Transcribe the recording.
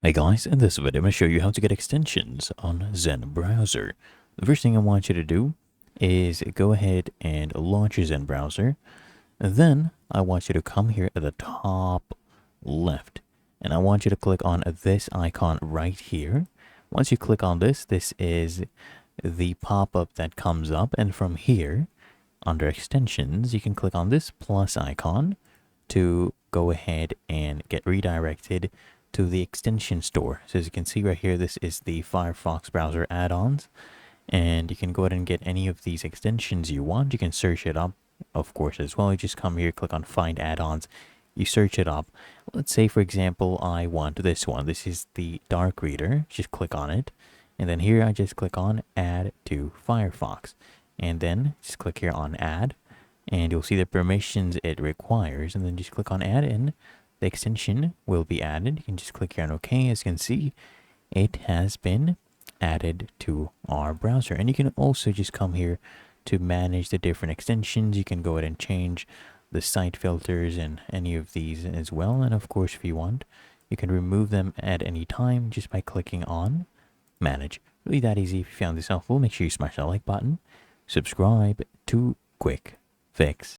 Hey guys, in this video I'm going to show you how to get extensions on Zen Browser. The first thing I want you to do is go ahead and launch your Zen Browser. Then I want you to come here at the top left and I want you to click on this icon right here. Once you click on this, this is the pop-up that comes up, and from here under extensions you can click on this plus icon to go ahead and get redirected to the extension store. So as you can see right here, this is the Firefox browser add-ons, and you can go ahead and get any of these extensions you want. You can search it up, of course, as well. You just come here, click on find add-ons, you search it up. Let's say, for example, I want this one. This is the dark reader. Just click on it, and then here I just click on add to Firefox, and then just click here on add, and you'll see the permissions it requires, and then just click on add in. The extension will be added. You can just click here on OK. As you can see, it has been added to our browser. And you can also just come here to manage the different extensions. You can go ahead and change the site filters and any of these as well. And of course, if you want, you can remove them at any time just by clicking on manage. Really that easy. If you found this helpful, make sure you smash that like button, subscribe to Quick Fix.